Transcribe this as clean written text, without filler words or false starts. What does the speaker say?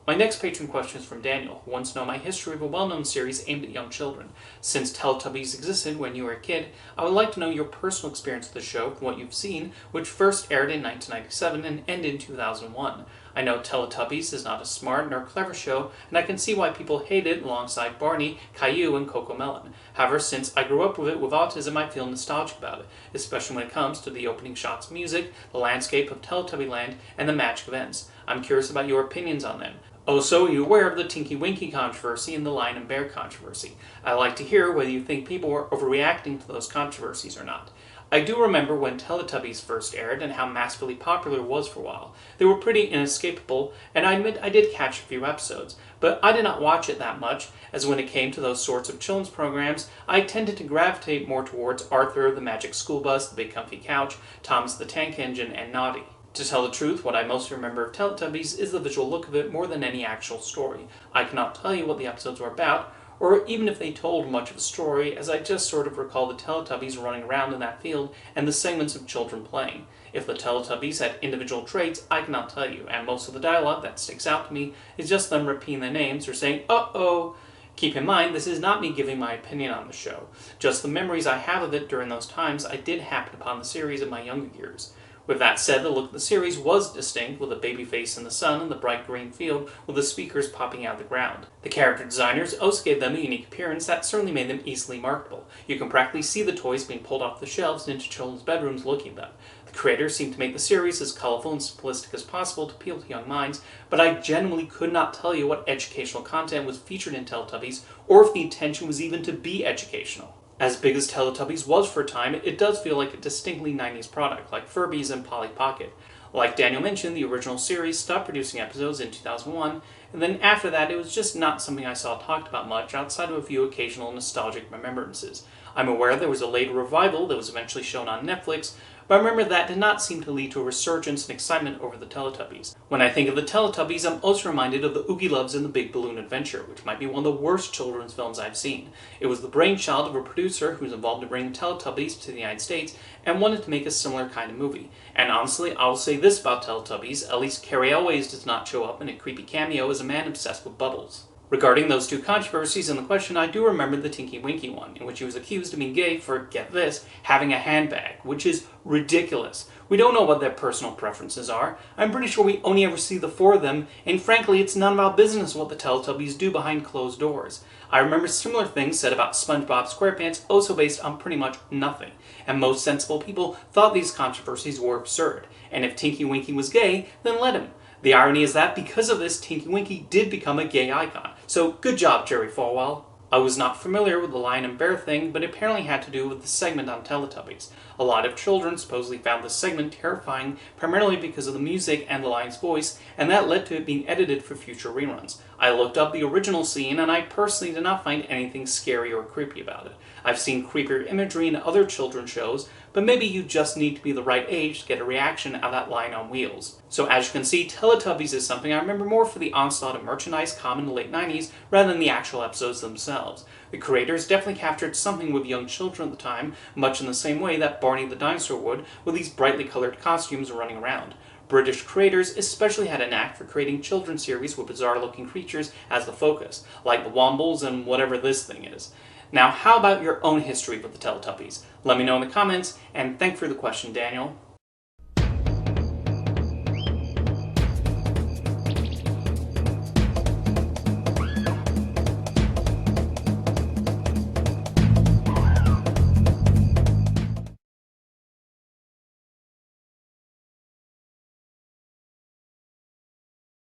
My next patron question is from Daniel, who wants to know my history of a well-known series aimed at young children. Since Teletubbies existed when you were a kid, I would like to know your personal experience with the show from what you've seen, which first aired in 1997 and ended in 2001. I know Teletubbies is not a smart nor clever show, and I can see why people hate it alongside Barney, Caillou, and Cocomelon. However, since I grew up with it with autism, I feel nostalgic about it, especially when it comes to the opening shots of music, the landscape of Teletubby Land, and the magic events. I'm curious about your opinions on them. Also, are you aware of the Tinky Winky controversy and the Lion and Bear controversy? I'd like to hear whether you think people are overreacting to those controversies or not. I do remember when Teletubbies first aired and how massively popular it was for a while. They were pretty inescapable, and I admit I did catch a few episodes, but I did not watch it that much, as when it came to those sorts of children's programs, I tended to gravitate more towards Arthur, the Magic School Bus, the Big Comfy Couch, Thomas the Tank Engine, and Noddy. To tell the truth, what I most remember of Teletubbies is the visual look of it more than any actual story. I cannot tell you what the episodes were about, or even if they told much of a story, as I just sort of recall the Teletubbies running around in that field and the segments of children playing. If the Teletubbies had individual traits, I cannot tell you, and most of the dialogue that sticks out to me is just them repeating their names or saying, "uh-oh." Keep in mind, this is not me giving my opinion on the show, just the memories I have of it during those times I did happen upon the series in my younger years. With that said, the look of the series was distinct, with a baby face in the sun and the bright green field with the speakers popping out of the ground. The character designers also gave them a unique appearance that certainly made them easily marketable. You can practically see the toys being pulled off the shelves and into children's bedrooms looking at them. The creators seemed to make the series as colorful and simplistic as possible to appeal to young minds, but I genuinely could not tell you what educational content was featured in Teletubbies, or if the intention was even to be educational. As big as Teletubbies was for a time, it does feel like a distinctly 90s product, like Furbies and Polly Pocket. Like Daniel mentioned, the original series stopped producing episodes in 2001, and then after that it was just not something I saw talked about much outside of a few occasional nostalgic remembrances. I'm aware there was a later revival that was eventually shown on Netflix, but I remember that did not seem to lead to a resurgence in excitement over the Teletubbies. When I think of the Teletubbies, I'm also reminded of the Oogie Loves and the Big Balloon Adventure, which might be one of the worst children's films I've seen. It was the brainchild of a producer who was involved in bringing Teletubbies to the United States and wanted to make a similar kind of movie. And honestly, I'll say this about Teletubbies, at least Carrie Elways does not show up in a creepy cameo as a man obsessed with bubbles. Regarding those two controversies in the question, I do remember the Tinky Winky one, in which he was accused of being gay for, get this, having a handbag, which is ridiculous. We don't know what their personal preferences are. I'm pretty sure we only ever see the four of them, and frankly, it's none of our business what the Teletubbies do behind closed doors. I remember similar things said about SpongeBob SquarePants, also based on pretty much nothing, and most sensible people thought these controversies were absurd, and if Tinky Winky was gay, then let him. The irony is that because of this, Tinky Winky did become a gay icon. So good job, Jerry Falwell. I was not familiar with the Lion and Bear thing, but it apparently had to do with the segment on Teletubbies. A lot of children supposedly found this segment terrifying, primarily because of the music and the lion's voice, and that led to it being edited for future reruns. I looked up the original scene, and I personally did not find anything scary or creepy about it. I've seen creepier imagery in other children's shows, but maybe you just need to be the right age to get a reaction out of that lion on wheels. So as you can see, Teletubbies is something I remember more for the onslaught of merchandise common in the late 90s rather than the actual episodes themselves. The creators definitely captured something with young children at the time, much in the same way that Barney the dinosaur would, with these brightly colored costumes running around. British creators especially had a knack for creating children's series with bizarre-looking creatures as the focus, like the Wombles and whatever this thing is. Now, how about your own history with the Teletubbies? Let me know in the comments, and thanks for the question, Daniel.